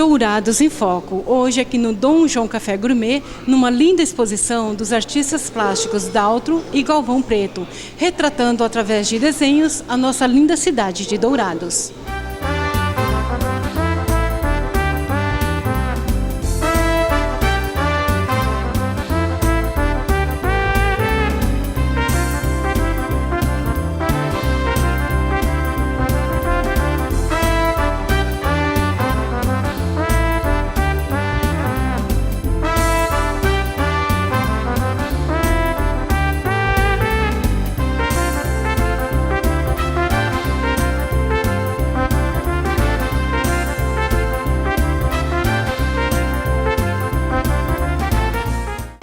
Dourados em Foco, hoje aqui no Dom João Café Gourmet, numa linda exposição dos artistas plásticos Daltro e Galvão Preto, retratando através de desenhos a nossa linda cidade de Dourados.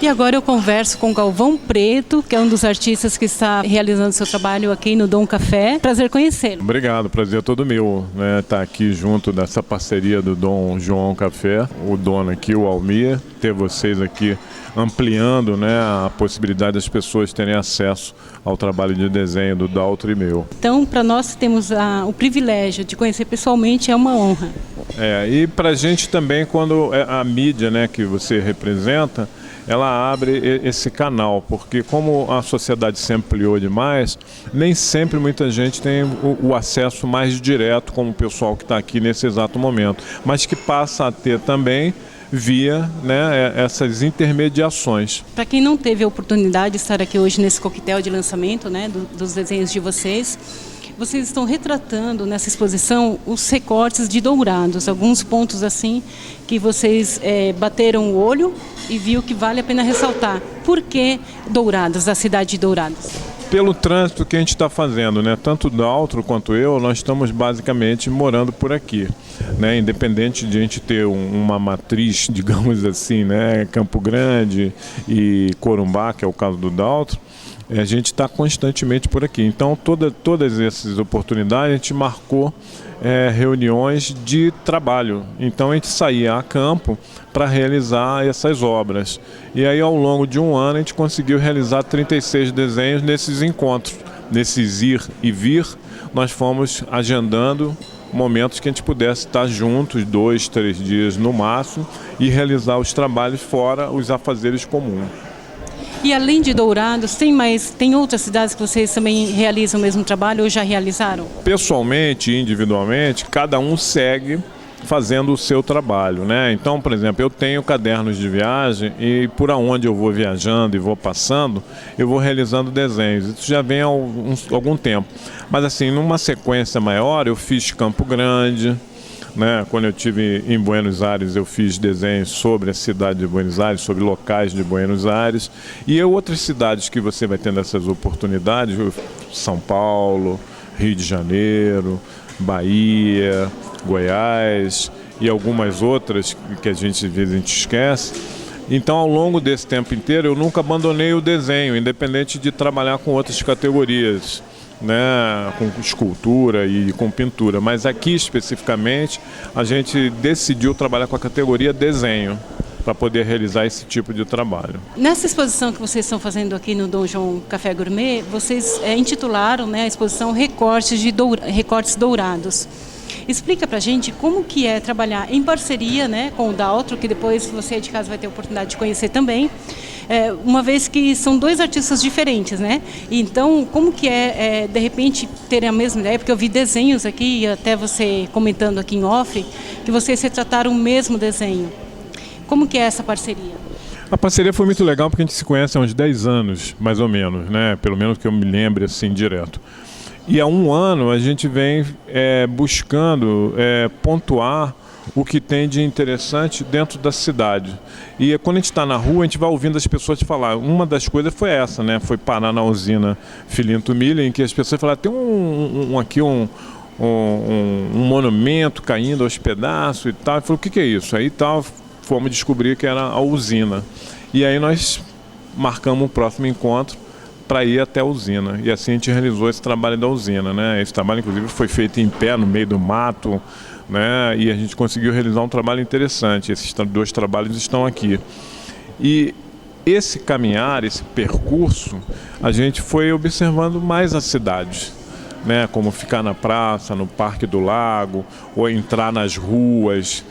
E agora eu converso com Galvão Preto, que é um dos artistas que está realizando seu trabalho aqui no Dom Café. Prazer conhecê-lo. Obrigado, prazer é todo meu, né? Estar aqui junto dessa parceria do Dom João Café, o dono aqui, o Almir, ter vocês aqui ampliando, né, a possibilidade das pessoas terem acesso ao trabalho de desenho do Daltro e meu. Então, para nós temos o privilégio de conhecer pessoalmente, é uma honra. E para a gente também, quando a mídia, né, que você representa, ela abre esse canal, porque como a sociedade se ampliou demais, nem sempre muita gente tem o acesso mais direto, como o pessoal que está aqui nesse exato momento, mas que passa a ter também via, né, essas intermediações. Para quem não teve a oportunidade de estar aqui hoje nesse coquetel de lançamento, né, dos desenhos de vocês estão retratando nessa exposição os recortes de Dourados, alguns pontos assim que vocês bateram o olho e viu que vale a pena ressaltar. Por que Dourados, a cidade de Dourados? Pelo trânsito que a gente está fazendo, né? Tanto o Daltro quanto eu, nós estamos basicamente morando por aqui, né? Independente de a gente ter uma matriz, digamos assim, né? Campo Grande e Corumbá, que é o caso do Daltro, a gente está constantemente por aqui. Então, todas essas oportunidades a gente marcou reuniões de trabalho. Então, a gente saía a campo para realizar essas obras. E aí, ao longo de um ano, a gente conseguiu realizar 36 desenhos nesses encontros. Nesses ir e vir, nós fomos agendando momentos que a gente pudesse estar juntos, 2, 3 dias no máximo, e realizar os trabalhos fora os afazeres comuns. E além de Dourados, tem outras cidades que vocês também realizam o mesmo trabalho ou já realizaram? Pessoalmente e individualmente, cada um segue fazendo o seu trabalho, né? Então, por exemplo, eu tenho cadernos de viagem e por onde eu vou viajando e vou passando, eu vou realizando desenhos. Isso já vem há algum tempo. Mas assim, numa sequência maior, eu fiz Campo Grande, né? Quando eu estive em Buenos Aires, eu fiz desenhos sobre a cidade de Buenos Aires, sobre locais de Buenos Aires. E outras cidades que você vai tendo essas oportunidades, São Paulo, Rio de Janeiro, Bahia, Goiás e algumas outras que a gente às vezes esquece. Então, ao longo desse tempo inteiro, eu nunca abandonei o desenho, independente de trabalhar com outras categorias, né, com escultura e com pintura, mas aqui especificamente a gente decidiu trabalhar com a categoria desenho para poder realizar esse tipo de trabalho. Nessa exposição que vocês estão fazendo aqui no Dom João Café Gourmet, vocês intitularam, né, a exposição Recortes Dourados. Explica pra gente como que é trabalhar em parceria, né, com o Daltro, que depois você de casa vai ter a oportunidade de conhecer também, uma vez que são dois artistas diferentes, né? Então, como que de repente, terem a mesma ideia? Porque eu vi desenhos aqui, e até você comentando aqui em off, que vocês retrataram o mesmo desenho. Como que é essa parceria? A parceria foi muito legal porque a gente se conhece há uns 10 anos, mais ou menos, né? Pelo menos que eu me lembre assim, direto. E há um ano a gente vem buscando pontuar o que tem de interessante dentro da cidade. E quando a gente está na rua, a gente vai ouvindo as pessoas falar. Uma das coisas foi essa, né? Foi parar na usina Filinto Milha, em que as pessoas falaram, tem aqui um monumento caindo aos pedaços e tal. Eu falei, o que é isso? Aí tal, fomos descobrir que era a usina. E aí nós marcamos um próximo encontro para ir até a usina. E assim a gente realizou esse trabalho da usina, né? Esse trabalho, inclusive, foi feito em pé, no meio do mato, né? E a gente conseguiu realizar um trabalho interessante. Esses dois trabalhos estão aqui. E esse caminhar, esse percurso, a gente foi observando mais a cidade, né, como ficar na praça, no Parque do Lago, ou entrar nas ruas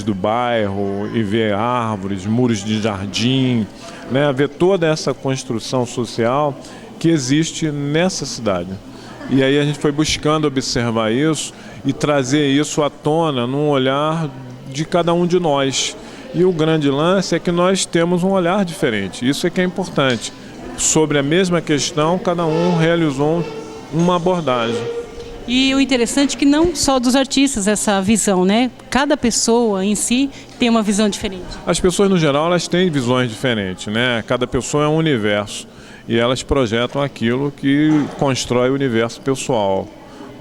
do bairro e ver árvores, muros de jardim, né, ver toda essa construção social que existe nessa cidade. E aí a gente foi buscando observar isso e trazer isso à tona num olhar de cada um de nós. E o grande lance é que nós temos um olhar diferente, isso é que é importante. Sobre a mesma questão, cada um realizou uma abordagem. E o interessante é que não só dos artistas essa visão, né? Cada pessoa em si tem uma visão diferente. As pessoas, no geral, elas têm visões diferentes, né? Cada pessoa é um universo e elas projetam aquilo que constrói o universo pessoal,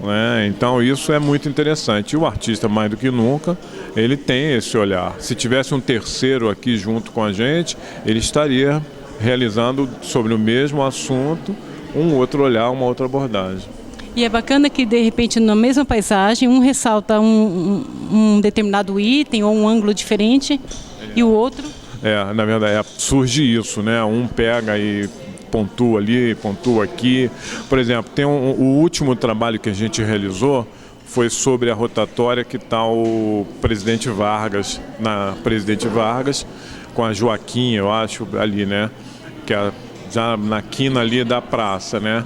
né? Então isso é muito interessante. E o artista, mais do que nunca, ele tem esse olhar. Se tivesse um terceiro aqui junto com a gente, ele estaria realizando sobre o mesmo assunto um outro olhar, uma outra abordagem. E é bacana que, de repente, na mesma paisagem, um ressalta um determinado item ou um ângulo diferente e o outro... Na verdade, surge isso, né? Um pega e pontua ali, pontua aqui. Por exemplo, tem o último trabalho que a gente realizou foi sobre a rotatória que está o Presidente Vargas, na Presidente Vargas, com a Joaquim, eu acho, ali, né? Que é já na quina ali da praça, né?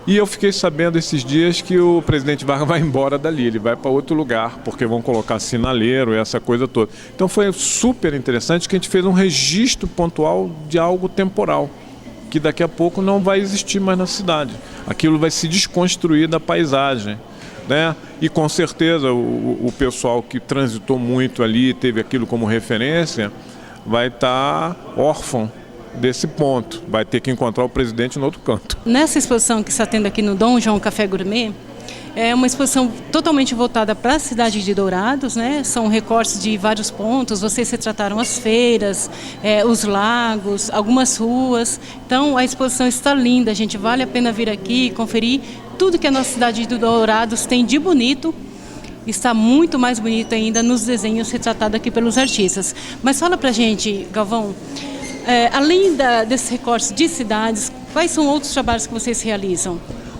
E eu fiquei sabendo esses dias que o Presidente Vargas vai embora dali, ele vai para outro lugar, porque vão colocar sinaleiro e essa coisa toda. Então foi super interessante que a gente fez um registro pontual de algo temporal, que daqui a pouco não vai existir mais na cidade. Aquilo vai se desconstruir da paisagem, né? E com certeza o pessoal que transitou muito ali, teve aquilo como referência, vai estar órfão desse ponto, vai ter que encontrar o presidente no outro canto. Nessa exposição que está tendo aqui no Dom João Café Gourmet, é uma exposição totalmente voltada para a cidade de Dourados, né? São recortes de vários pontos, vocês retrataram as feiras, os lagos, algumas ruas. Então a exposição está linda, gente, vale a pena vir aqui e conferir tudo que a nossa cidade de Dourados tem de bonito. Está muito mais bonito ainda nos desenhos retratados aqui pelos artistas. Mas fala pra gente, Galvão, além desses recortes de cidades, quais são outros trabalhos que vocês realizam?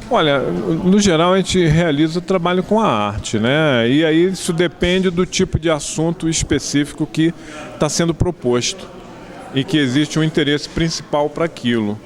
Olha, no geral a gente realiza trabalho com a arte, né? E aí isso depende do tipo de assunto específico que está sendo proposto e que existe um interesse principal para aquilo.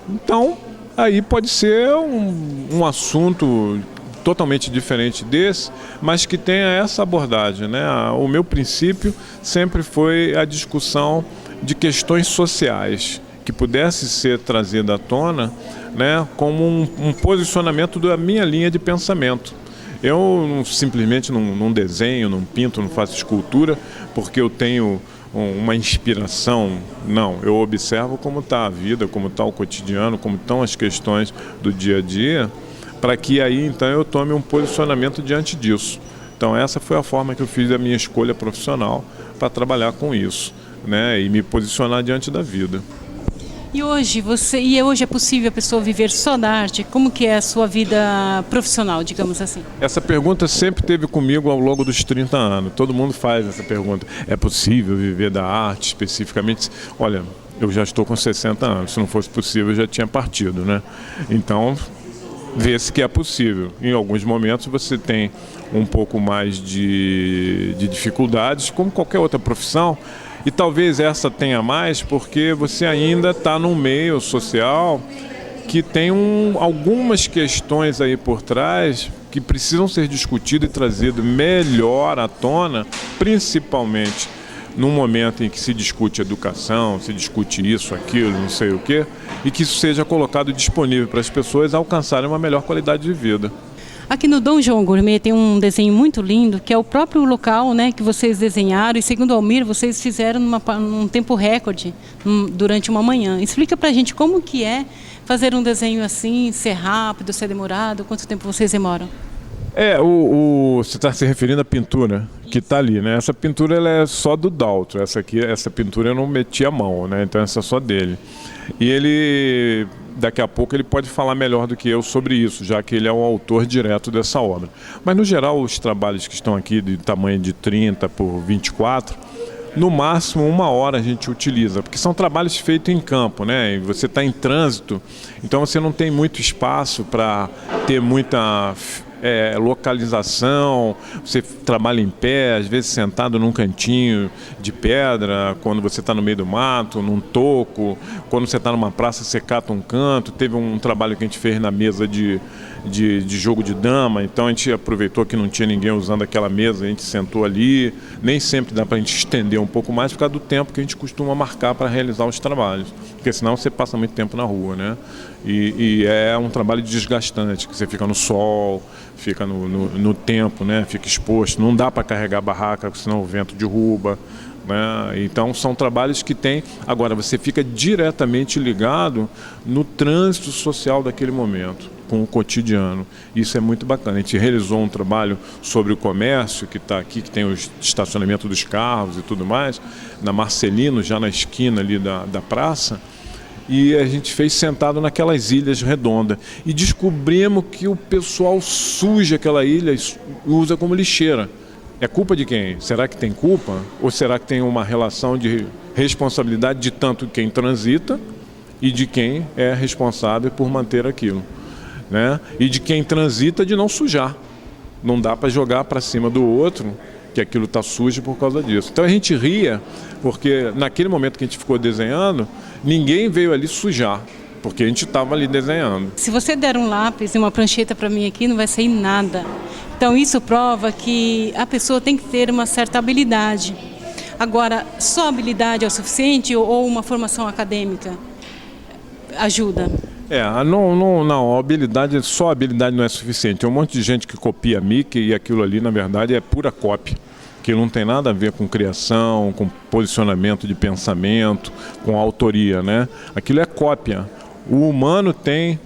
Então, aí pode ser um assunto totalmente diferente desse, mas que tenha essa abordagem, né? O meu princípio sempre foi a discussão de questões sociais que pudesse ser trazida à tona, né, como um posicionamento da minha linha de pensamento. Eu simplesmente não desenho, não pinto, não faço escultura porque eu tenho uma inspiração. Não, eu observo como está a vida, como está o cotidiano, como estão as questões do dia a dia, para que aí então eu tome um posicionamento diante disso. Então essa foi a forma que eu fiz a minha escolha profissional para trabalhar com isso, né, e me posicionar diante da vida. E hoje é possível a pessoa viver só da arte? Como que é a sua vida profissional, digamos assim? Essa pergunta sempre teve comigo ao longo dos 30 anos. Todo mundo faz essa pergunta. É possível viver da arte especificamente? Olha, eu já estou com 60 anos. Se não fosse possível, eu já tinha partido, né? Então, vê-se que é possível. Em alguns momentos você tem um pouco mais de dificuldades, como qualquer outra profissão. E talvez essa tenha mais porque você ainda está num meio social que tem algumas questões aí por trás que precisam ser discutidas e trazidas melhor à tona, principalmente num momento em que se discute educação, se discute isso, aquilo, não sei o quê, e que isso seja colocado disponível para as pessoas alcançarem uma melhor qualidade de vida. Aqui no Dom João Gourmet tem um desenho muito lindo, que é o próprio local, né, que vocês desenharam, e segundo o Almir, vocês fizeram num tempo recorde, durante uma manhã. Explica pra gente como que é fazer um desenho assim, ser rápido, ser demorado, quanto tempo vocês demoram? Você está se referindo à pintura que está ali, né? Essa pintura ela é só do Daltro, essa pintura eu não meti a mão, né? Então essa é só dele. E ele, daqui a pouco, ele pode falar melhor do que eu sobre isso, já que ele é o autor direto dessa obra. Mas no geral, os trabalhos que estão aqui de tamanho de 30 por 24, no máximo 1 hora a gente utiliza, porque são trabalhos feitos em campo, né? E você está em trânsito, então você não tem muito espaço para ter muita localização. Você trabalha em pé, às vezes sentado num cantinho de pedra, quando você está no meio do mato, num toco, quando você está numa praça, você cata um canto. Teve um trabalho que a gente fez na mesa de jogo de dama, então a gente aproveitou que não tinha ninguém usando aquela mesa, a gente sentou ali. Nem sempre dá para a gente estender um pouco mais por causa do tempo que a gente costuma marcar para realizar os trabalhos, porque senão você passa muito tempo na rua, né? E é um trabalho desgastante, que você fica no sol, fica no tempo, né? Fica exposto, não dá para carregar a barraca, senão o vento derruba, né? Então são trabalhos que tem. Agora você fica diretamente ligado no trânsito social daquele momento, com o cotidiano. Isso é muito bacana. A gente realizou um trabalho sobre o comércio, que está aqui, que tem o estacionamento dos carros e tudo mais, na Marcelino, já na esquina ali da praça, e a gente fez sentado naquelas ilhas redondas. E descobrimos que o pessoal suja aquela ilha e usa como lixeira. É culpa de quem? Será que tem culpa? Ou será que tem uma relação de responsabilidade de tanto quem transita e de quem é responsável por manter aquilo, né? E de quem transita de não sujar. Não dá para jogar para cima do outro que aquilo está sujo por causa disso. Então a gente ria, porque naquele momento que a gente ficou desenhando, ninguém veio ali sujar, porque a gente estava ali desenhando. Se você der um lápis e uma prancheta para mim aqui, não vai sair nada. Então isso prova que a pessoa tem que ter uma certa habilidade. Agora, só habilidade é o suficiente ou uma formação acadêmica ajuda? Não, só habilidade não é suficiente. Tem um monte de gente que copia Mickey e aquilo ali, na verdade, é pura cópia. Que não tem nada a ver com criação, com posicionamento de pensamento, com autoria, né? Aquilo é cópia. O humano tem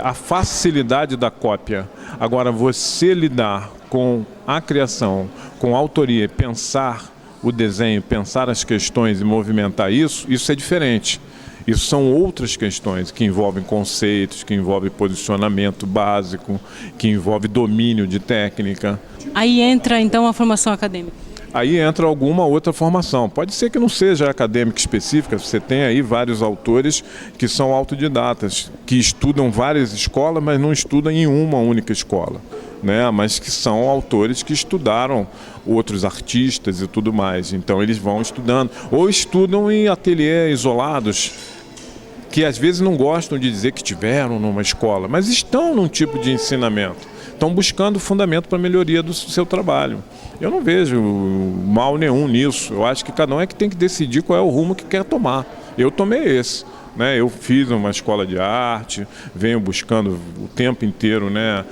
a facilidade da cópia. Agora, você lidar com a criação, com a autoria, pensar o desenho, pensar as questões e movimentar isso é diferente. Isso são outras questões que envolvem conceitos, que envolvem posicionamento básico, que envolve domínio de técnica. Aí entra, então, a formação acadêmica? Aí entra alguma outra formação. Pode ser que não seja acadêmica específica, você tem aí vários autores que são autodidatas, que estudam várias escolas, mas não estudam em uma única escola, né? Mas que são autores que estudaram outros artistas e tudo mais. Então eles vão estudando, ou estudam em ateliês isolados, que às vezes não gostam de dizer que estiveram numa escola, mas estão num tipo de ensinamento, estão buscando fundamento para a melhoria do seu trabalho. Eu não vejo mal nenhum nisso. Eu acho que cada um é que tem que decidir qual é o rumo que quer tomar. Eu tomei esse, né? Eu fiz uma escola de arte, venho buscando o tempo inteiro, né,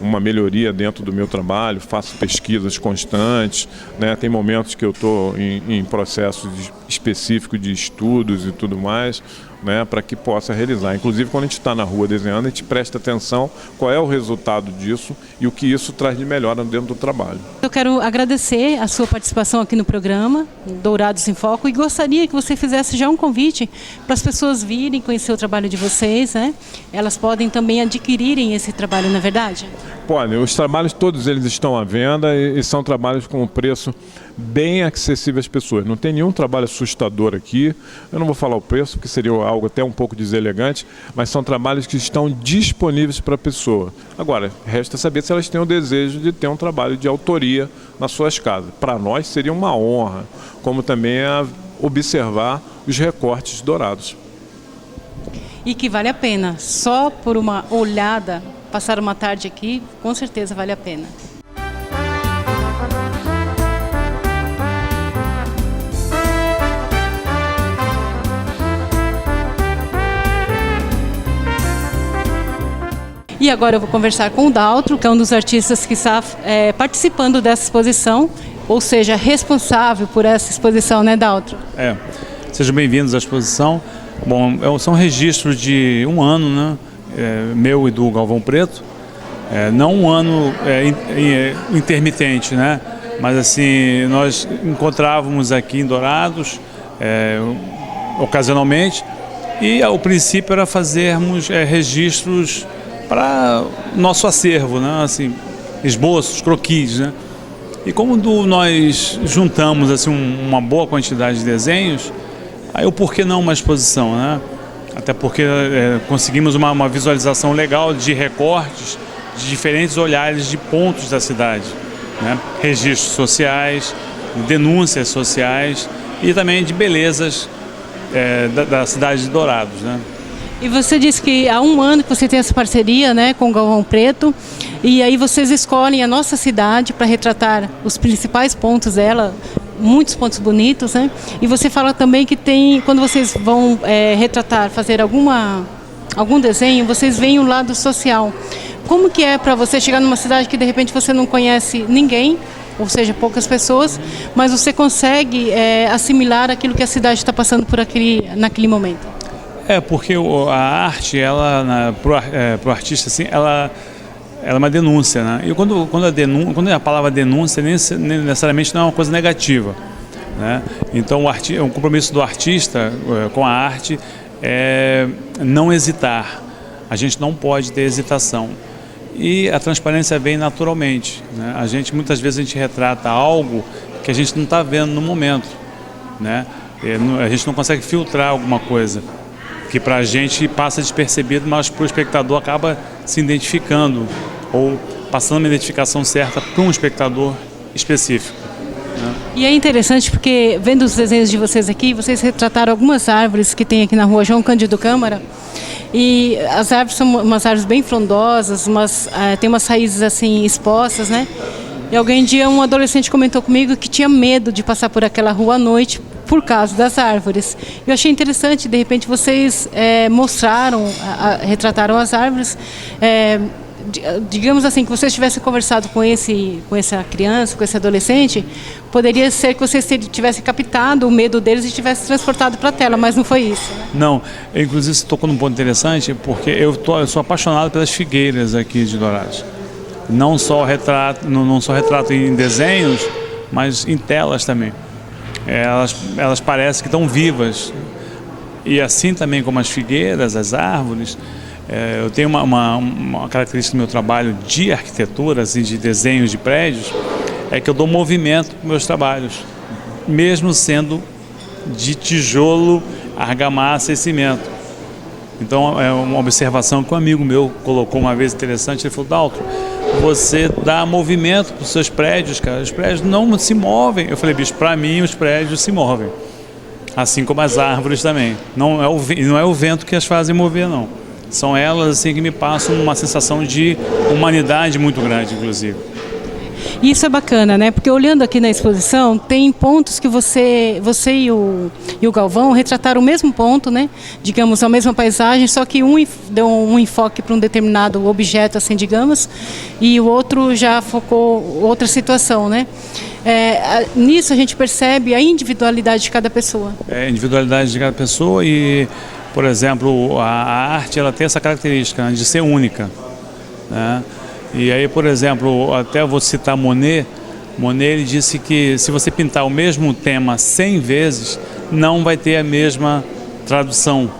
uma melhoria dentro do meu trabalho, faço pesquisas constantes, né? Tem momentos que eu estou em processos específicos de estudos e tudo mais, né, para que possa realizar. Inclusive, quando a gente está na rua desenhando, a gente presta atenção qual é o resultado disso e o que isso traz de melhor dentro do trabalho. Eu quero agradecer a sua participação aqui no programa Dourados em Foco e gostaria que você fizesse já um convite para as pessoas virem conhecer o trabalho de vocês, né? Elas podem também adquirirem esse trabalho, não é verdade? Podem. Os trabalhos, todos eles estão à venda e são trabalhos com um preço bem acessível às pessoas. Não tem nenhum trabalho assustador aqui. Eu não vou falar o preço, porque seria algo até um pouco deselegante, mas são trabalhos que estão disponíveis para a pessoa. Agora, resta saber se elas têm o desejo de ter um trabalho de autoria nas suas casas. Para nós seria uma honra, como também observar os recortes dourados. E que vale a pena. Só por uma olhada, passar uma tarde aqui, com certeza vale a pena. E agora eu vou conversar com o Daltro, que é um dos artistas que está participando dessa exposição, ou seja, responsável por essa exposição, né, Daltro? Sejam bem-vindos à exposição. Bom, são registros de um ano, né, meu e do Galvão Preto. Não um ano intermitente, né, mas assim, nós encontrávamos aqui em Dourados ocasionalmente, e o princípio era fazermos registros para nosso acervo, né? Assim, esboços, croquis, né? E como nós juntamos assim, uma boa quantidade de desenhos, aí o porquê não uma exposição, né? Até porque conseguimos uma visualização legal de recortes de diferentes olhares de pontos da cidade, né? Registros sociais, denúncias sociais e também de belezas da cidade de Dourados, né? E você disse que há um ano que você tem essa parceria, né, com o Galvão Preto, e aí vocês escolhem a nossa cidade para retratar os principais pontos dela, muitos pontos bonitos, né? E você fala também que tem, quando vocês vão retratar, fazer algum desenho, vocês veem o lado social. Como que é para você chegar numa cidade que de repente você não conhece ninguém, ou seja, poucas pessoas, mas você consegue assimilar aquilo que a cidade está passando naquele momento? Porque a arte, pro artista, assim, ela é uma denúncia, né? E quando a palavra denúncia, nem necessariamente não é uma coisa negativa, né? Então, o compromisso do artista com a arte é não hesitar. A gente não pode ter hesitação. E a transparência vem naturalmente, né? Muitas vezes a gente retrata algo que a gente não está vendo no momento, né? A gente não consegue filtrar alguma coisa que para a gente passa despercebido, mas para o espectador acaba se identificando ou passando uma identificação certa para um espectador específico, né? E é interessante porque, vendo os desenhos de vocês aqui, vocês retrataram algumas árvores que tem aqui na rua João Cândido Câmara, e as árvores são umas árvores bem frondosas, tem umas raízes assim expostas, né? E um adolescente comentou comigo que tinha medo de passar por aquela rua à noite por causa das árvores. Eu achei interessante, de repente vocês retrataram as árvores, digamos assim, que vocês tivessem conversado com essa criança, com esse adolescente, poderia ser que vocês tivessem captado o medo deles e tivessem transportado para a tela, mas não foi isso, né? Não, inclusive você tocou num ponto interessante, porque eu sou apaixonado pelas figueiras aqui de Dourados. Não só retrato em desenhos, mas em telas também. Elas parecem que estão vivas. E assim também como as figueiras, as árvores, eu tenho uma característica do meu trabalho de arquitetura, assim, de desenhos de prédios, é que eu dou movimento para meus trabalhos, mesmo sendo de tijolo, argamassa e cimento. Então é uma observação que um amigo meu colocou uma vez interessante, ele falou: Daltro, você dá movimento para os seus prédios, cara, os prédios não se movem. Eu falei: bicho, para mim os prédios se movem, assim como as árvores também. Não é o vento que as fazem mover, não. São elas assim que me passam uma sensação de humanidade muito grande, inclusive. Isso é bacana, né? Porque olhando aqui na exposição, tem pontos que você e o Galvão retrataram o mesmo ponto, né? Digamos, a mesma paisagem, só que um deu um enfoque para um determinado objeto, assim, digamos, e o outro já focou outra situação, né? Nisso a gente percebe a individualidade de cada pessoa. A individualidade de cada pessoa e, por exemplo, a arte, ela tem essa característica, né, de ser única, né? E aí, por exemplo, até vou citar Monet, ele disse que se você pintar o mesmo tema 100 vezes, não vai ter a mesma tradução.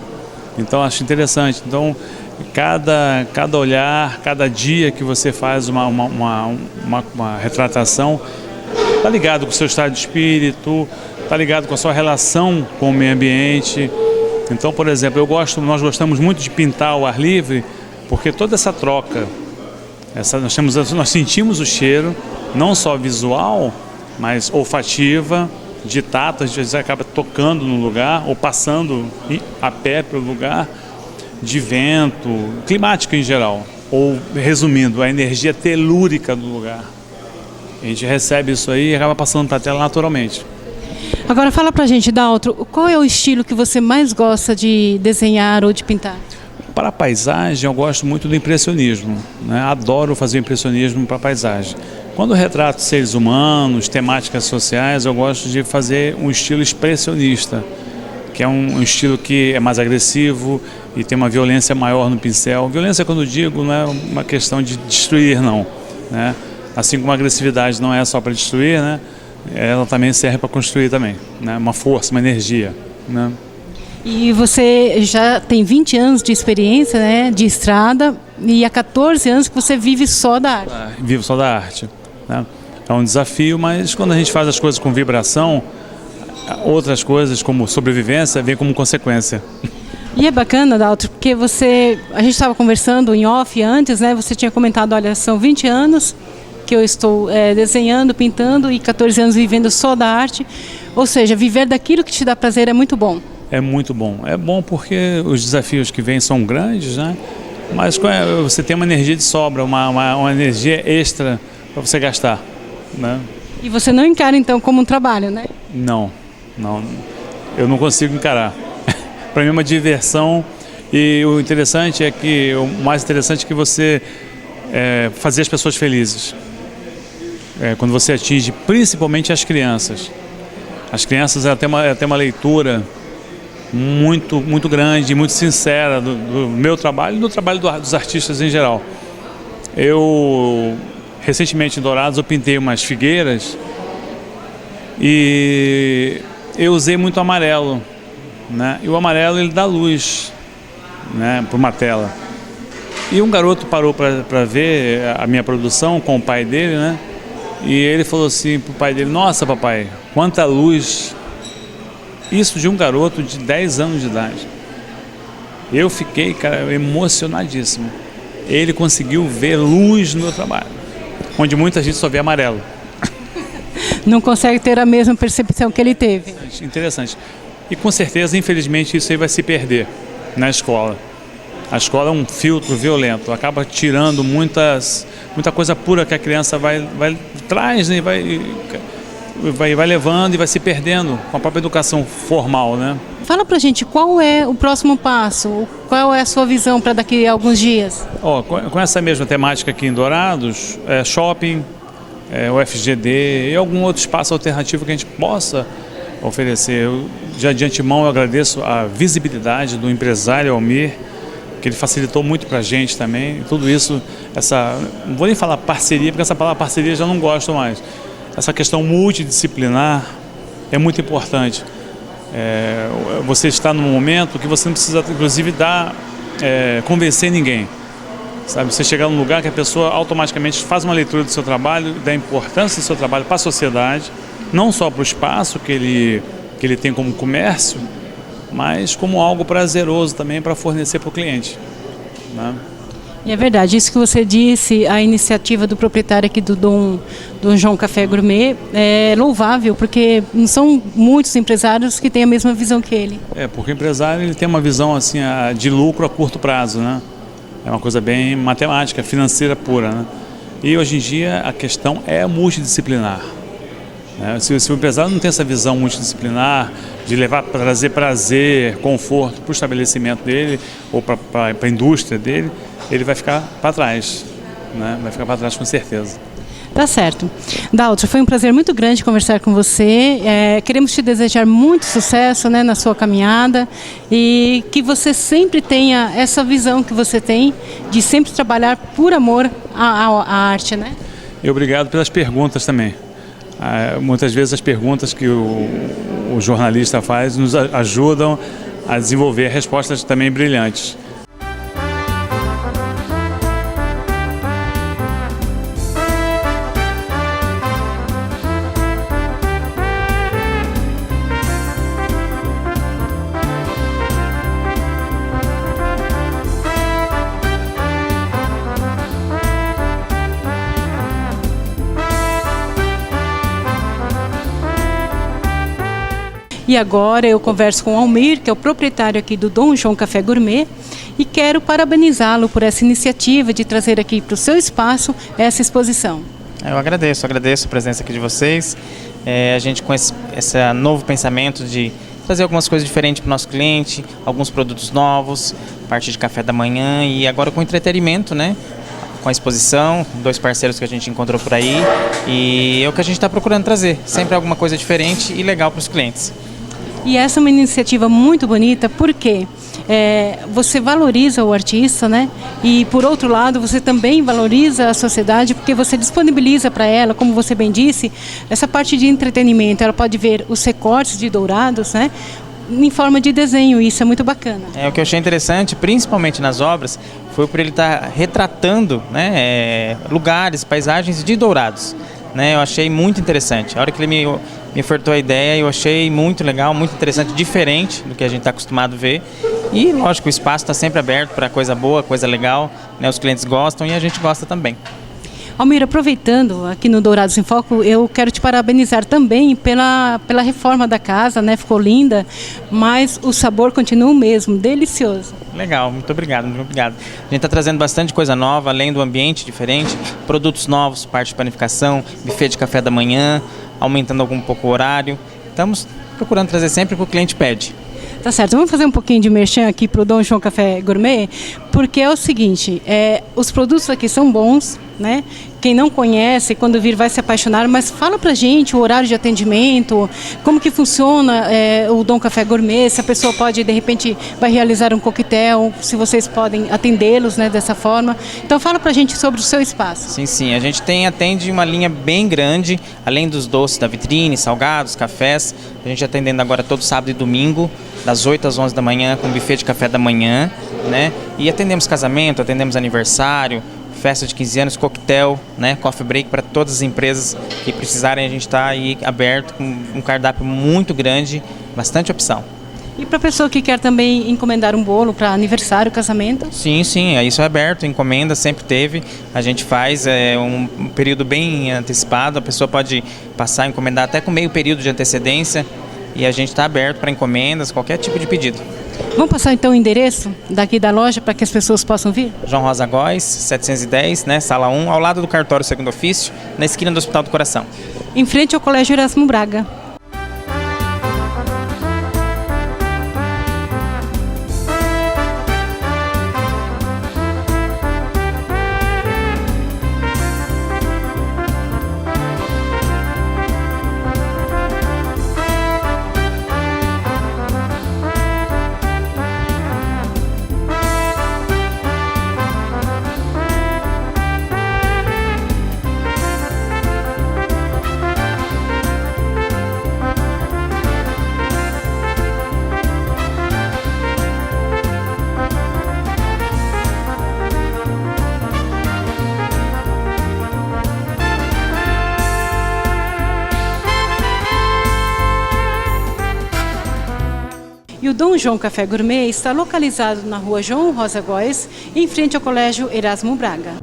Então, acho interessante. Então, cada olhar, cada dia que você faz uma retratação, está ligado com o seu estado de espírito, está ligado com a sua relação com o meio ambiente. Então, por exemplo, nós gostamos muito de pintar ao ar livre, porque toda essa troca, nós sentimos o cheiro, não só visual, mas olfativa, de tato, a gente acaba tocando no lugar ou passando a pé pelo lugar, de vento, climático em geral, ou resumindo, a energia telúrica do lugar. A gente recebe isso aí e acaba passando para a tela naturalmente. Agora fala pra gente, Daltro, qual é o estilo que você mais gosta de desenhar ou de pintar? Para a paisagem, eu gosto muito do impressionismo, né? Adoro fazer impressionismo para a paisagem. Quando eu retrato seres humanos, temáticas sociais, eu gosto de fazer um estilo expressionista, que é um estilo que é mais agressivo e tem uma violência maior no pincel. Violência, quando eu digo, não é uma questão de destruir, não, né? Assim como a agressividade não é só para destruir, né? Ela também serve para construir também, né? Uma força, uma energia, né? E você já tem 20 anos de experiência, né, de estrada, e há 14 anos que você vive só da arte. Vivo só da arte, né? é um desafio, mas quando a gente faz as coisas com vibração, outras coisas como sobrevivência vem como consequência. E é bacana, Daltro, porque a gente estava conversando em off antes, né? Você tinha comentado, olha, são 20 anos que eu estou desenhando, pintando e 14 anos vivendo só da arte. Ou seja, viver daquilo que te dá prazer é muito bom. É muito bom. É bom porque os desafios que vêm são grandes, né? Mas você tem uma energia de sobra, uma energia extra para você gastar, né? E você não encara então como um trabalho, né? Não. Eu não consigo encarar. Para mim é uma diversão e o mais interessante é que você fazer as pessoas felizes. Quando você atinge principalmente as crianças. As crianças têm uma leitura muito, muito grande, muito sincera do meu trabalho e do trabalho dos artistas em geral. Eu, recentemente em Dourados, eu pintei umas figueiras e eu usei muito amarelo, né? E o amarelo ele dá luz, né, para uma tela. E um garoto parou para ver a minha produção com o pai dele, né? E ele falou assim pro pai dele: nossa, papai, quanta luz. Isso de um garoto de 10 anos de idade. Eu fiquei, cara, emocionadíssimo. Ele conseguiu ver luz no meu trabalho, onde muita gente só vê amarelo. Não consegue ter a mesma percepção que ele teve. Interessante. E com certeza, infelizmente, isso aí vai se perder na escola. A escola é um filtro violento, acaba tirando muita coisa pura que a criança traz, né, vai levando e vai se perdendo com a própria educação formal, né? Fala pra gente, qual é o próximo passo? Qual é a sua visão para daqui a alguns dias? Com essa mesma temática aqui em Dourados, shopping, o FGD e algum outro espaço alternativo que a gente possa oferecer. Já de antemão eu agradeço a visibilidade do empresário Almir, que ele facilitou muito para a gente também. Tudo isso, não vou nem falar parceria, porque essa palavra parceria eu já não gosto mais. Essa questão multidisciplinar é muito importante. Você está num momento que você não precisa, inclusive, convencer ninguém. Sabe? Você chegar num lugar que a pessoa automaticamente faz uma leitura do seu trabalho, da importância do seu trabalho para a sociedade, não só para o espaço que ele tem como comércio, mas como algo prazeroso também para fornecer para o cliente, né? E é verdade, isso que você disse, a iniciativa do proprietário aqui do Dom João Café Gourmet é louvável, porque não são muitos empresários que têm a mesma visão que ele. Porque o empresário ele tem uma visão assim, de lucro a curto prazo, né? É uma coisa bem matemática, financeira pura, né? E hoje em dia a questão é multidisciplinar. Se o empresário não tem essa visão multidisciplinar de trazer prazer, conforto para o estabelecimento dele ou para a indústria dele, ele vai ficar para trás, né? Vai ficar para trás com certeza. Tá certo. Daltro, foi um prazer muito grande conversar com você. Queremos te desejar muito sucesso, né, na sua caminhada e que você sempre tenha essa visão que você tem de sempre trabalhar por amor à arte, né? E obrigado pelas perguntas também. Muitas vezes as perguntas que o jornalista faz nos ajudam a desenvolver respostas também brilhantes. E agora eu converso com o Almir, que é o proprietário aqui do Dom João Café Gourmet, e quero parabenizá-lo por essa iniciativa de trazer aqui para o seu espaço essa exposição. Eu agradeço a presença aqui de vocês. A gente com esse novo pensamento de trazer algumas coisas diferentes para o nosso cliente, alguns produtos novos, parte de café da manhã e agora com entretenimento, né? Com a exposição, 2 parceiros que a gente encontrou por aí e é o que a gente está procurando trazer, sempre alguma coisa diferente e legal para os clientes. E essa é uma iniciativa muito bonita porque você valoriza o artista, né? E por outro lado você também valoriza a sociedade porque você disponibiliza para ela, como você bem disse, essa parte de entretenimento. Ela pode ver os recortes de Dourados, né? Em forma de desenho, isso é muito bacana. O que eu achei interessante, principalmente nas obras, foi por ele estar retratando, né, lugares, paisagens de Dourados. né? Eu achei muito interessante. A hora que ele me ofertou a ideia, eu achei muito legal, muito interessante, diferente do que a gente está acostumado a ver. E, lógico, o espaço está sempre aberto para coisa boa, coisa legal, né? Os clientes gostam e a gente gosta também. Almir, aproveitando aqui no Dourados em Foco, eu quero te parabenizar também pela reforma da casa, né? Ficou linda, mas o sabor continua o mesmo, delicioso. Legal, muito obrigado, muito obrigado. A gente está trazendo bastante coisa nova, além do ambiente diferente, produtos novos, parte de panificação, buffet de café da manhã, aumentando um pouco o horário. Estamos procurando trazer sempre o que o cliente pede. Tá certo, vamos fazer um pouquinho de merchan aqui para o Dom João Café Gourmet, porque é o seguinte, os produtos aqui são bons, né? Quem não conhece, quando vir vai se apaixonar, mas fala pra gente o horário de atendimento, como que funciona o Dom Café Gourmet, se a pessoa pode, de repente, vai realizar um coquetel, se vocês podem atendê-los, né, dessa forma. Então fala pra gente sobre o seu espaço. Sim, sim, a gente atende uma linha bem grande, além dos doces da vitrine, salgados, cafés, a gente atendendo agora todo sábado e domingo, das 8 às 11 da manhã, com buffet de café da manhã, né? E atendemos casamento, atendemos aniversário, festa de 15 anos, coquetel, né, coffee break para todas as empresas que precisarem. A gente está aí aberto com um cardápio muito grande, bastante opção. E para a pessoa que quer também encomendar um bolo para aniversário, casamento? Sim, sim, isso é aberto, encomenda, sempre teve. A gente faz um período bem antecipado, a pessoa pode passar a encomendar até com meio período de antecedência e a gente está aberto para encomendas, qualquer tipo de pedido. Vamos passar então o endereço daqui da loja para que as pessoas possam vir? João Rosa Góes, 710, né, sala 1, ao lado do cartório segundo ofício, na esquina do Hospital do Coração. Em frente ao Colégio Erasmo Braga. E o Dom João Café Gourmet está localizado na rua João Rosa Góes, em frente ao Colégio Erasmo Braga.